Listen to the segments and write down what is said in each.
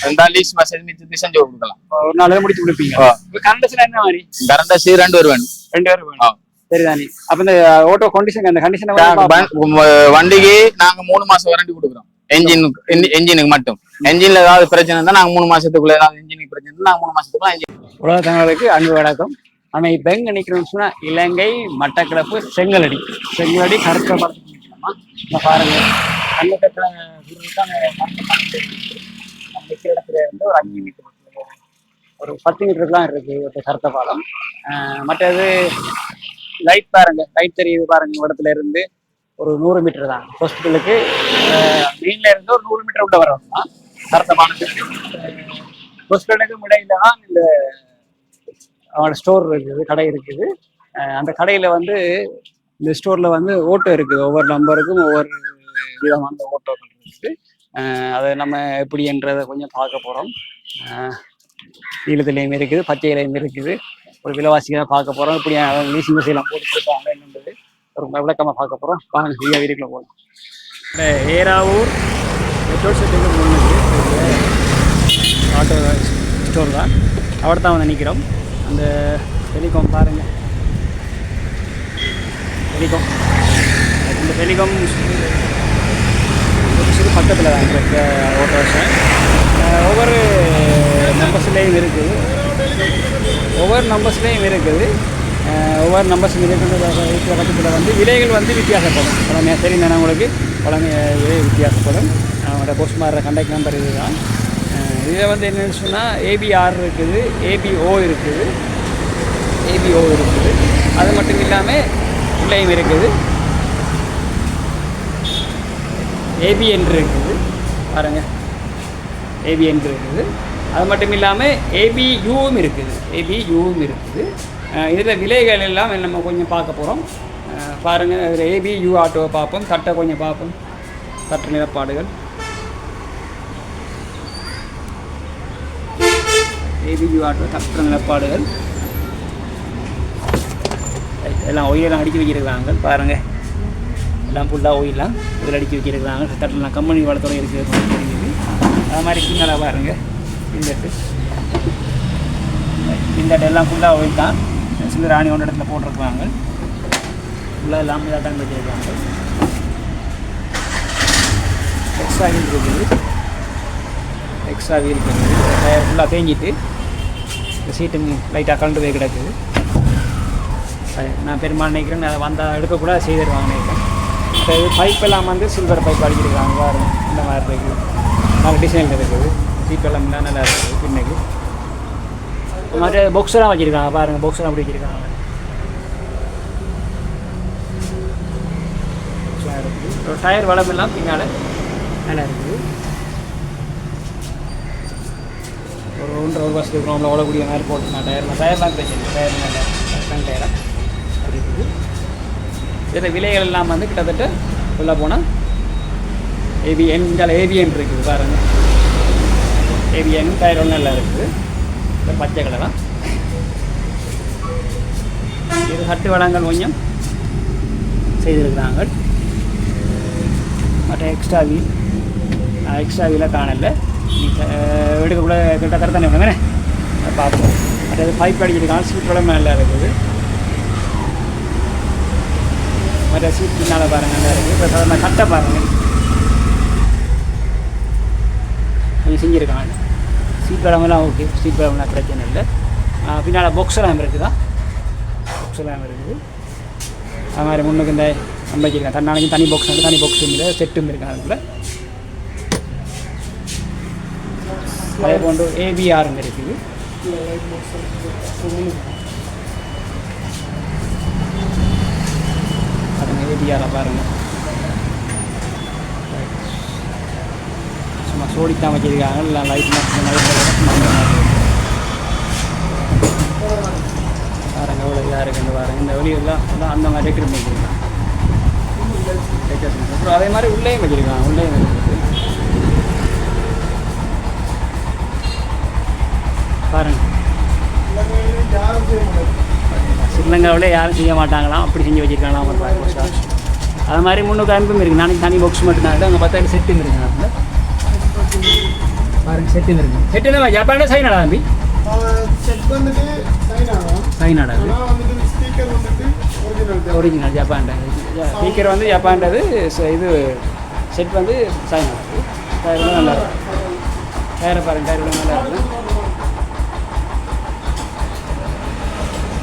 ரெண்டா லீஸ் வசதி மிச்சத்தை செஞ்சு கொடுக்கலாம். ஒரு நாள் முடிச்சு கொடுப்பீங்க. கரண்ட் என்ன மாதிரி? கரண்ட் 2 பேர் வேணும். 2 பேர் வேணும். சரிதானே. அப்ப இந்த ஆட்டோ கண்டிஷன் அந்த கண்டிஷன் வண்டிக்கு நாங்க 3 மாசம் வாரண்டி கொடுக்குறோம். என்ஜினுக்கு மட்டும். என்ஜின்ல ஏதாவது பிரச்சனை இருந்தா நாங்க 3 மாசத்துக்குள்ள ஏதாவது என்ஜினுக்கு பிரச்சனை இருந்தா நாங்க 3 மாசத்துக்குள்ள என்ஜின். உலக தமிழர்களுக்கு அன்பு வணக்கம். நம்ம இப்ப எங்க நிக்கிறோம்னு சொன்னா இலங்கை மட்டக்களப்பு செங்கலடி கருத்த படத்துக்கு நிக்கலாமா? பாருங்க அந்த கட்டில நிக்கிற இடத்துல இருந்து ஒரு 5 மீட்டர் ஒரு 10 மீட்டருக்குலாம் இருக்கு கருத்த பாலம். மற்றது லைட் பாருங்க, லைட் தெரியுது பாருங்க. இடத்துல இருந்து ஒரு 100 மீட்டர் தான் ஹாஸ்பிட்டலுக்கு மெயின்ல இருந்து ஒரு 100 மீட்டர் உள்ள வரோம் தான் கருத்த பாலத்துக்கு. ஹாஸ்பிட்டலுக்கும் இடையில தான் இந்த அவனோட ஸ்டோர் இருக்குது, கடை இருக்குது. அந்த கடையில வந்து இந்த ஸ்டோர்ல வந்து ஓட்டோ இருக்குது. ஒவ்வொரு நம்பருக்கும் ஒவ்வொரு விதமான ஓட்டோக்கள் இருக்குது. அதை நம்ம எப்படின்றத கொஞ்சம் பார்க்க போறோம். ஈழத்துலையும் இருக்குது, பச்சை இலையும் இருக்குது. ஒரு விலைவாசிகளை பார்க்க போறோம். இப்படி லீசிங் வசதியெல்லாம் போட்டு கொடுப்பாங்க என்னன்றது ஒரு விளக்கமா பார்க்க போறோம். வாங்க வீட்டுக்குள்ள போகலாம். இந்த ஏராவூர் பெட்ரோல் செட்டுக்கு முன்னுக்கு ஆட்டோ ஸ்டோர் தான். അവിടെ தான் வந்து நிற்கிறோம். அந்த டெலிகாம் பாருங்க, டெலிகாம் இந்த டெலிகாம் பக்கத்தில் தான் இருக்க ஆட்டோ ஸ்டாண்ட். ஒவ்வொரு நம்பர்ஸ்லேயும் இருக்குது, ஒவ்வொரு நம்பர்ஸ்லேயும் இருக்கிற பக்கத்தில் வந்து விலைகள் வந்து வித்தியாசப்படும். பழமையாக தெரியும் உங்களுக்கு, பழமைய விலை வித்தியாசப்படும். அவங்களோட போஸ்ட் மாறுற கான்டாக்ட் நம்பர் இதுதான். இதில் வந்து என்னென்னு சொன்னால் ஏபிஆர் இருக்குது, ஏபிஓ இருக்குது. அது மட்டும் இல்லாமல் உள்ளேயும் இருக்குது, ஏபிஎன் இருக்குது பாருங்கள், ஏபிஎன் இருக்குது. அது மட்டும் இல்லாமல் ஏபியூவும் இருக்குது. இதில் விலைகள் எல்லாம் நம்ம கொஞ்சம் பார்க்க போகிறோம். பாருங்கள், இதில் ஏபியூ ஆட்டோவை பார்ப்போம். தட்டை கொஞ்சம் பார்ப்போம். தட்டு நிலப்பாடுகள் ஏபியூ ஆட்டோ தட்டு நிலப்பாடுகள் எல்லாம் ஒயிலெல்லாம் அடிக்க வைக்கிறாங்க பாருங்கள். எல்லாம் ஃபுல்லாக ஒயிலாம் இதில் அடிக்க வைக்கிறாங்க. தட்டெல்லாம் கம்பெனி வளத்தோடு இருக்குது. அது மாதிரி பின்னால் பாருங்கள், இந்த எல்லாம் ஃபுல்லாக ஒயில் தான். சில ராணி ஒன்று இடத்துல போட்டிருக்காங்க. ஃபுல்லாக எல்லாமே தான் வச்சுருக்காங்க. எக்ஸ்ட்ரா வீல் இருக்குது. டயர் ஃபுல்லாக தேங்கிட்டு இந்த சீட்டு லைட்டாக கலந்து போய் கிடக்குது. நான் பெரும்பாலும் நினைக்கிறேன் அதை வந்தால் எடுக்கக்கூடாது செய்திருவாங்க நினைக்கிறேன். அது பைப் எல்லாம் வந்து சில்வர் பைப் அடிக்கிருக்காங்க பாருங்க. இந்த மாதிரி இருக்குது, நல்ல டிசைன் இருக்குது. சீப்பெல்லாம் நல்லா இருக்குது. பின்னுக்கு இந்த மாதிரி பாக்ஸெல்லாம் வச்சுருக்காங்க பாருங்கள். பாக்ஸெல்லாம் அப்படி வச்சுருக்காங்க. ஒரு டயர் வளமெல்லாம் பின்னால் நல்லா இருக்குது. ஒரு 1.5 வருஷத்துக்கு நம்மளை ஓடக்கூடிய மாதிரி போட்டுருக்காங்க. டயர்லாம் பிரச்சனை, டயர் நல்லா டயராக அப்படி இருக்குது. இதில் விலைகள் எல்லாம் வந்து கிட்டத்தட்ட உள்ளே போனால் ஏபிஎன் இருக்குது பாருங்கள். ஏபிஎன் டயர் ஒன்று நல்லா இருக்குது. இந்த பச்சை கலராக இது சட்டு வளங்கள் கொஞ்சம் செய்திருக்கிறாங்க. மற்ற எக்ஸ்ட்ரா வீலை காணல. எடுக்கக்கூட கிட்ட கரெக்டாக வேணே பார்ப்போம். மற்றது பைப் அடிக்கிறதுக்கான சீட் வளம் நல்லா இருக்குது. மற்ற சீட் பின்னால் பாருங்கள் நல்லா இருக்குது. இப்போ சாதாரண கட்டை பாருங்கள் கொஞ்சம் செஞ்சுருக்காங்க. சீட் வளமெல்லாம் ஓகே, சீட் வளமெல்லாம் பிரச்சனை இல்லை. பின்னால் பாக்ஸ் எல்லாம் இருக்குது. அது மாதிரி முன்னுக்கு இந்த நம்பிச்சிருக்கேன். தன்னாலையும் தனி பாக்ஸ் வந்து தனி பாக்ஸும் இல்லை, செட்டும் இருக்காங்க. அதுக்குள்ள அதே போன்று ஏபிஆரும் இருக்குது. அதுங்க ஏபிஆரை பாருங்கள். சும்மா சோடித்தான் வச்சிருக்காங்க. இல்லை லைட் பாருங்க எவ்வளோ இதாக இருக்குன்னு பாருங்கள். இந்த வெளியெல்லாம் அந்த மாதிரி டெக்கரேட் பண்ணியிருக்காங்க. அப்புறம் அதே மாதிரி உள்ளேயும் வச்சிருக்காங்க. உள்ளேயும் இருக்குது பாருங்க. ஸ்ரீலங்காவில் யாரும் செய்ய மாட்டாங்களாம், அப்படி செஞ்சு வச்சுருக்காங்களாம் ஒரு பாய். அது மாதிரி முன்னுக்கு அன்பும் இருக்குது. நாளைக்கு தனி பாக்ஸ் மட்டும் தான். அங்கே 10 செட்டும் இருக்குங்க. பாருங்க செட்டு இருக்கு. செட்டு என்ன ஜப்பான் சைனாடா தம்பி? செட் வந்துட்டு சைனாடா இது. ஆனால் வந்துட்டு ஸ்பீக்கர் வந்துட்டு ஒரிஜினல் ஜப்பான். ஸ்பீக்கர் வந்து ஜப்பான்டது. இது செட் வந்து சைனா. டயர் நல்லா இருக்கும். டயரை பாருங்க, டயர் நல்லா இருக்கும்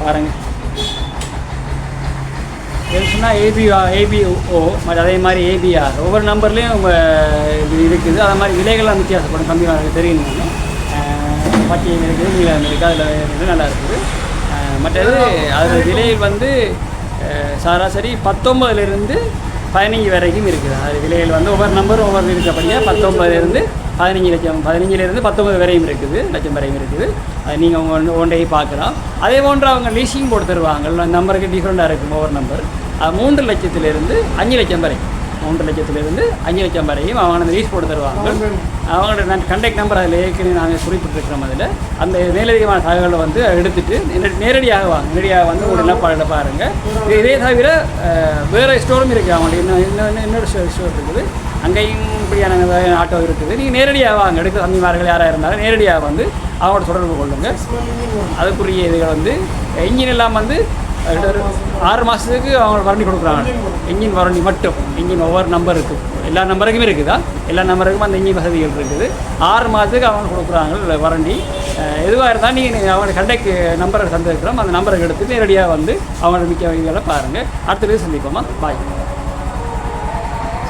பாருங்க. எது சொன்னால் ஏபிஓ அதே மாதிரி ஏபிஆர் ஒவ்வொரு நம்பர்லேயும் இது இருக்குது. அதே மாதிரி விலைகள்லாம் வித்தியாசப்படும். கம்மி தெரியணும். பட்டியம் இருக்குது, நீளம் இருக்குது, அதில் நல்லா இருக்குது. மற்றது அதில் விலைகள் வந்து சராசரி 19லேருந்து 15 வரைக்கும் இருக்குது. அது விலைகள் வந்து ஒவ்வொரு நம்பரும் ஒவ்வொரு இருக்கப்படியாக 19லேருந்து 15 லட்சம், 15லேருந்து 19 வரையும் இருக்குது, லட்சம் வரையும் இருக்குது. அது நீங்கள் உங்கள் ஒன்றையை பார்க்கலாம். அதே போன்று அவங்க லீசிங் போட்டு தருவாங்க. நம்பருக்கு டிஃப்ரெண்ட்டாக இருக்கும் ஒவ்வொரு நம்பர். 3 லட்சத்திலிருந்து 5 லட்சம் வரை, 3 லட்சத்திலிருந்து 5 லட்சம் வரையும் அவங்க அந்த லீஸ் போட்டு தருவாங்க. அவங்களோட கண்டெக்ட் நம்பர் அதில் ஏற்கனவே நாங்கள் குறிப்பிட்டிருக்கிறோம். அதில் அந்த மேலதிகமான தகவலை வந்து எடுத்துகிட்டு நேரடியாக வாங்க. நேரடியாக வந்து ஒரு நிலப்பாடில் பாருங்கள். இதே தவிர வேறு ஸ்டோரும் இருக்குது. அவங்கள்ட்ட இன்னொரு ஸ்டோர் இருக்குது. அங்கேயும் இப்படியான ஆட்டோ இருக்குது. நீங்கள் நேரடியாக வாங்க. எடுக்க தம்பிமார்கள் யாராக இருந்தாலும் நேரடியாக வந்து அவங்களோட தொடர்பு கொள்ளுங்கள். அதுக்குரிய இதுகள் வந்து இன்ஜின் எல்லாம் வந்து 6 மாதத்துக்கு அவங்க வாரண்டி கொடுக்குறாங்க. இன்ஜின் வாரண்டி மட்டும். இன்ஜின் ஒவ்வொரு நம்பர் இருக்குது. எல்லா நம்பருக்குமே இருக்குதா? எல்லா நம்பருக்கும் அந்த இன்ஜின் வசதிகள் இருக்குது. 6 மாதத்துக்கு அவங்க கொடுக்குறாங்க வாரண்டி. எதுவாக இருந்தால் நீங்கள் அவங்களோட கண்டக்ட் நம்பரை தந்துருக்கிறோம். அந்த நம்பரை எடுத்து நேரடியாக வந்து அவங்களோட மிக்க இதெல்லாம் பாருங்கள். அடுத்தது சந்திப்போமா? பாய்.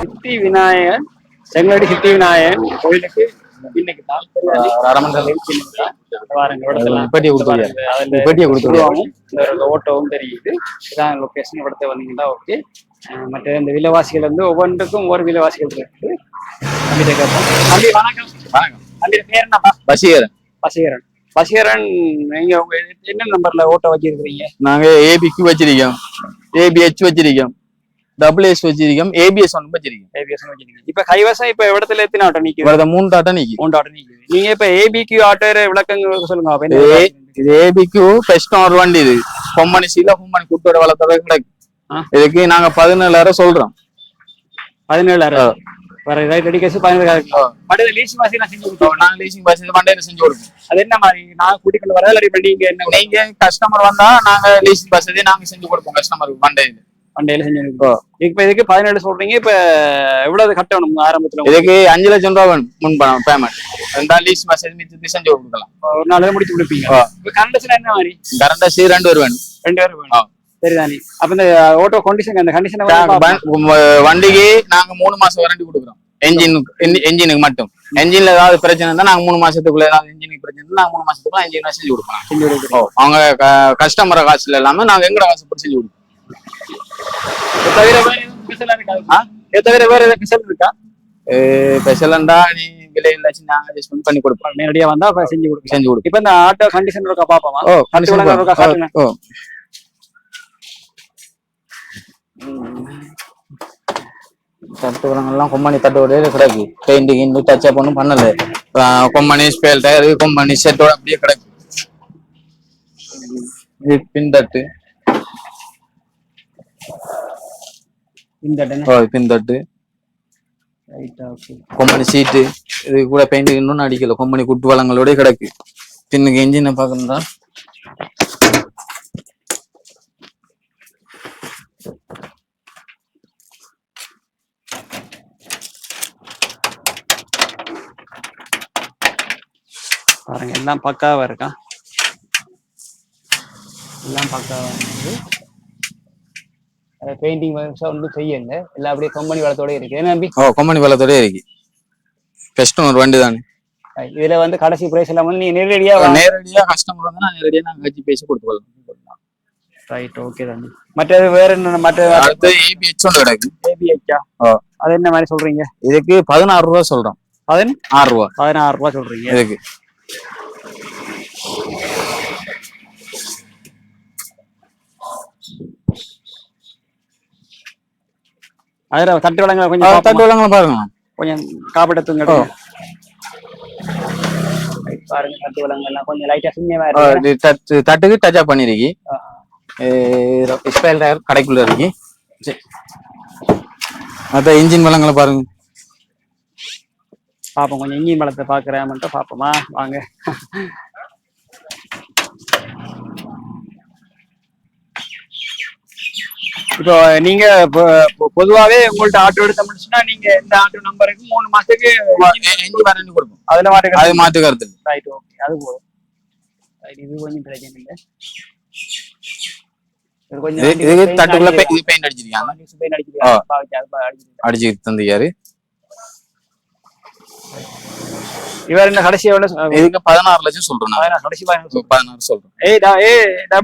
சித்தி விநாயகன், செங்கலடி சித்தி விநாயகன் கோயிலுக்கு இன்னைக்கு தான் ஓட்டோவும் தெரியுது. இதான் லொக்கேஷன். இடத்த வந்தீங்கன்னா ஓகே. மற்ற இந்த விலைவாசிகள் வந்து ஒவ்வொன்றுக்கும் ஒவ்வொரு விலைவாசிகள் இருக்குது. தம்பிகிட்ட கேட்போம். தம்பி வணக்கம். வணக்கம். தம்பி பேர் என்னப்பா? பசீகரன். பசீகரன். பசீகரன், நீங்க உங்க என்ன நம்பர்ல ஓட்டோ வச்சிருக்கீங்க? நாங்க ஏபிக்கு வச்சிருக்கோம், ஏபிஹெச் வச்சிருக்கோம், WS வச்சிருக்கோம், ஏபிஎஸ் ஒன்று வச்சிருக்கோம். ஏபிஎஸ் வச்சிருக்கீங்க. இப்ப கைவசம் இப்ப இடத்துல எத்தனை ஆட்டோ நிக்குது? இவரது 3 ஆட்டோ நிக்குது. 3 ஆட்டோ நிக்குது. நீங்க இப்ப ஏபிக்கு ஆட்டோ விளக்கங்கள் சொல்லுங்க. இது ஏபிக்கு பெஸ்ட் ஒரு வண்டி. இது கொம்பனி சீல கொம்பனி குட்டோட வளர்த்தவே கிடக்கு. இதுக்கு நாங்க 17,000 சொல்றோம். 17,000 வர right ready case 17,000. Monday leasing வாசி நான் செஞ்சு கொடுத்தோம். நாங்க லீசிங் வாசி மண்டே செஞ்சு கொடுப்போம். அது என்ன மாதிரி நான் கூட்டி கொண்டு வரதா இல்ல நீங்க என்ன? நீங்க கஸ்டமர் வந்தா நாங்க லீசிங் வசதி நாங்க செஞ்சு கொடுப்போம் கஸ்டமருக்கு மண்டேல செஞ்சு கொடுப்போம். இப்ப இதுக்கு 17 சொல்றீங்க. இப்ப எவ்வளவு கட்டணும் ஆரம்பத்துல? இதுக்கு 5 லட்சம் ரூபாய் முன் பணம் பேமெண்ட். ரெண்டா லீசிங் வசதி மிச்சத்தை செஞ்சு கொடுக்கலாம். ஒரு நாள்ல முடிச்சு கொடுப்பீங்க. இப்ப கரண்டஸ்ல என்ன மாதிரி? கரண்டஸ் 2 பேர் வேணும். 2 பேர் வேணும். சரிதானே. அப்ப இந்த ஓட்டோ கண்டிஷன், அந்த கண்டிஷன் வண்டிக்கு நாங்க 3 மாசம் வாரண்டி கொடுக்குறோம். என்ஜினுக்கு மட்டும். என்ஜின்ல ஏதாவது பிரச்சனை இருந்தா நாங்க 3 மாசத்துக்குள்ள, ஏதாவது என்ஜினுக்கு பிரச்சனை இருந்தா நாங்க 3 மாசத்துக்குள்ள என்ஜின் செஞ்சு கொடுப்போம். அவங்க கஸ்டமர் காசுல இல்லாம நாங்க எங்கட காசு போட்டு செஞ்சு கொடுப்போம். தவிர வேற எதுவும் ஸ்பெஷலா இருக்கா? தவிர வேற எதுவும் ஸ்பெஷல் இருக்கா? ஸ்பெஷலண்டா நீ விலை இல்லாச்சு நாங்க அட்ஜஸ்ட் பண்ணி கொடுப்போம். நேரடியா வந்தா செஞ்சு கொடுப்போம். இப்ப இந்த ஆட்டோ கண்டிஷன் இருக்கா பாப்போமா? தட்டு விலங்கெல்லாம் கொம்பனி தட்டு ஓடையில கிடக்கு. பெயிண்டிங் டச் அப் ஒன்றும் பண்ணல. கொம்பனி ஸ்பேல் டயர், கொம்பனி செட்டோட அப்படியே கிடக்கு. இது பின்தட்டு, பின்தட்டு, கொம்பனி சீட்டு. இது கூட பெயிண்டிங் இன்னும் அடிக்கல. கொம்பனி குட்டு வளங்களோட கிடக்கு. பின்னுக்கு என்ஜினை பார்க்கணும்னா பாருங்க, எல்லாம் பக்காவா இருக்கா? எல்லாம் பக்காவா இருக்கு. பெயிண்டிங் ஒன்றும் செய்யல. எல்லாம் அப்படியே கம்பெனி வளத்தோட இருக்கு. நம்பி கம்பெனி வளத்தோட இருக்கு. கஷ்டம் ஒரு வண்டி தானே. இதுல வந்து கடைசி பிரைஸ் எல்லாம் வந்து நீங்க நேரடியா கஸ்டமர் வந்து நேரடியா நாங்க வச்சு பேசி கொடுத்துக்கலாம். ரைட், ஓகே தம்பி. மற்றது வேற என்ன? மற்ற அடுத்து ஏபிஹெச் ஒன்று கிடக்கு. ஏபிஹெச்சா? அது என்ன மாதிரி சொல்றீங்க? இதுக்கு 16 ரூபா சொல்றோம். 16 ரூபா. 16 ரூபா சொல்றீங்க இதுக்கு. அதுல தட்டு வளங்களை கொஞ்சம் தட்டு வளங்களை பாருங்க. கொஞ்சம் காப்பீட்டத்துங்க பாருங்க. தட்டு வளங்கள் எல்லாம் கொஞ்சம் லைட்டா சின்னமா இருக்கு. தட்டுக்கு டச் அப் பண்ணிருக்கு. ஸ்பேல் டயர் கடைக்குள்ள இருக்கு. அதான் இன்ஜின் வளங்களை பாருங்க. பார்ப்போம், கொஞ்சம் இஞ்சி பழத்தை பார்க்குறேன்ட்டு பார்ப்போமா, வாங்க. இப்போ நீங்க பொதுவாவே உங்கள்ட்ட ஆட்டோ எடுத்த முடிச்சுன்னா நீங்க இந்த ஆட்டோ நம்பருக்கு 3 மாசத்துக்கு என்ஜின் வாரண்டி கொடுப்போம். அதுல அது மாத்து கருத்து. ரைட், ஓகே, அது போதும். இது கொஞ்சம் பிரச்சனை இல்லை. இது தட்டுக்குள்ள இது பெயிண்ட் அடிச்சிருக்காங்க, அடிச்சு தந்தியாரு. இவர் என்ன கடைசி எவ்வளவு? இதுக்கு 16 லட்சம் சொல்றோம். கடைசி 16 சொல்றோம்.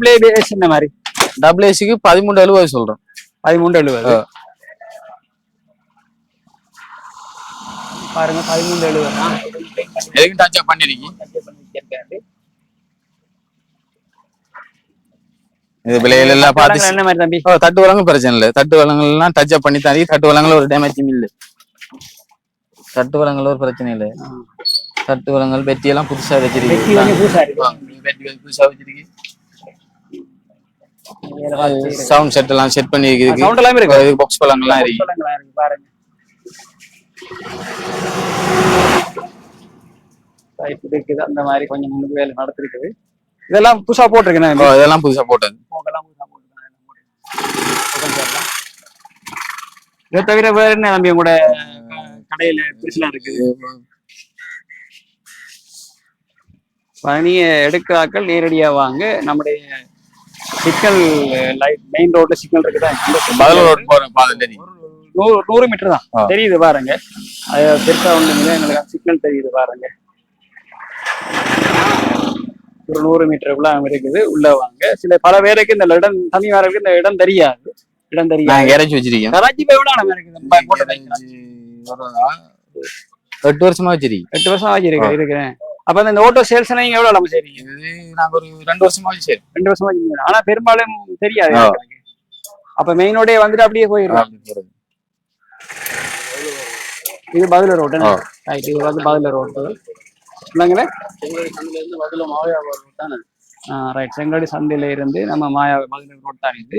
WABS இந்த மாதிரி WACக்கு 1370 சொல்றோம். 1370 பாருங்க, 1370 எதுக்கு டச் அப் பண்ணிருக்கீங்க. இது விலையில எல்லாம் பார்த்து என்ன மாதிரி தம்பி? தட்டு வழங்கும் பிரச்சனை இல்லை. தட்டு வழங்கலாம் டச் அப் பண்ணி தாரி. தட்டு வழங்கல ஒரு டேமேஜும் இல்லை. தட்டு வழங்கல ஒரு பிரச்சனை இல்லை. தட்டு வழங்கல் பெட்டி எல்லாம் புதுசா வச்சிருக்கீங்க. புதுசா வச்சிருக்கீங்க. சவுண்ட் செட் எல்லாம் செட் பண்ணி இருக்கு. சவுண்ட் எல்லாம் இருக்கு. பாக்ஸ் பழங்கள்லாம் இருக்கு பாருங்க. இருக்குது அந்த மாதிரி கொஞ்சம் முன்னுக்கு வேலை நடத்திருக்குது. இதெல்லாம் புதுசா போட்டிருக்கேன். இதெல்லாம் புதுசா போட்டது. இதை தவிர வேற என்ன நம்பி கூட கடையில பிரிச்சுலாம் இருக்குது? நீங்க எடுக்கிறாக்கள் நேரடியா வாங்க. நம்முடைய சிக்னல் லைட் மெயின் ரோட்ல சிக்னல் இருக்குதான், 100 மீட்டர் தான் தெரியுது பாருங்க. அது பெருசா ஒண்ணு எங்களுக்கு சிக்னல் தெரியுது பாருங்க. ஒரு 100 மீட்டருக்குள்ள இருக்குது. உள்ள வாங்க. பல பேருக்கு இந்த இடம் தனியாருக்கு இந்த இடம் தெரியாது. இறச்சி வச்சிருக்கேன். 8 வருஷமா வச்சிருக்கேன். 8 வருஷமா இருக்கிறேன். அப்ப இந்த ஓட்டோ சேல்ஸ் நீங்க எவ்வளவு நம்ம செய்றீங்க? நாங்க ஒரு 2 வருஷமா சரி. 2 வருஷமா செய்றீங்க. ஆனா பெரும்பாலும் தெரியாது. அப்ப மெயினோடே வந்துட்டு அப்படியே போயிடும். இது பதில ரோடு. இது வந்து பதில ரோடு இல்லைங்களே. செங்கடி சந்தையில இருந்து பதில மாயா ரோடு தானே. ரைட், செங்கடி சந்தையில இருந்து நம்ம மாயா பதில ரோடு தான். இது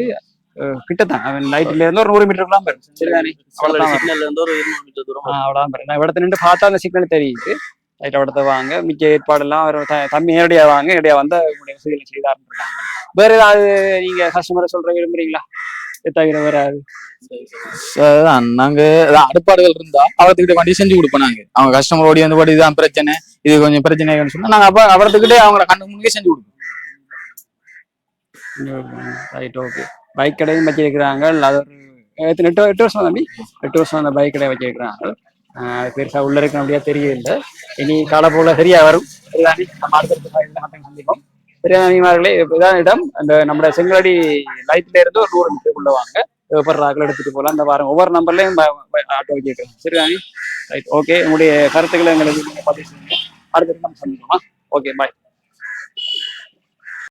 கிட்டத்தான். அவன் லைட்ல இருந்து ஒரு 100 மீட்டருக்குலாம் போயிடும். சரிதானே? சிக்னல்ல இருந்து ஒரு 200 மீட்டர் தூரம். அவ்வளவுதான் போயிடும். நான் இடத்துல நின்று பார்த்தா அந்த சிக்னல் தெரியுது. ரைட், இடத்த வாங்க. மிக்க ஏற்பாடெல்லாம் தம்பி நேரடியா வாங்க. நேரடியா வந்தா உங்களுடைய வசதிகளை செய்தாருன்னு இருக்காங்க. வேற ஏதாவது நீங்க கஸ்டமரை சொல்ற விரும்புறீங்களா? தவிர வேற நாங்க அடுப்பாடுகள் இருந்தா அவர்கிட்ட வண்டி செஞ்சு கொடுப்போம். நாங்க அவங்க கஸ்டமர் ஓடி வந்து போட்டு இதுதான் பிரச்சனை, இது கொஞ்சம் பிரச்சனைன்னு சொன்னா நாங்க அப்ப அவர்கிட்டே அவங்கள கண்ணு முன்னே செஞ்சு கொடுப்போம். Right, okay. பைக் கடையும் வச்சிருக்கிறாங்க. அது ஒரு 8 வருஷம் தம்பி. 8 வருஷம் அந்த பைக் கடையை வச்சிருக்கிறாங்க. பெருசா உள்ள இருக்க அப்படியா தெரியல. இனி கால போல சரியா வரும். சந்திப்போம். சரியானவர்களே, இதான் இடம். அந்த நம்ம செங்கடி லைட்ல இருந்து ஒரு 100 மீட்டருக்குள்ள வாங்க. ராக்கள் எடுத்துட்டு போகலாம். அந்த வாரம் ஒவ்வொரு நம்பர்லயும் ஆட்டோ வச்சிருக்கோம். சரிதானே? Right, okay. உங்களுடைய கருத்துக்களை எங்களுக்கு பதிவு செய்யுங்க. அடுத்த நம்ம சந்திப்போமா? ஓகே, பாய்.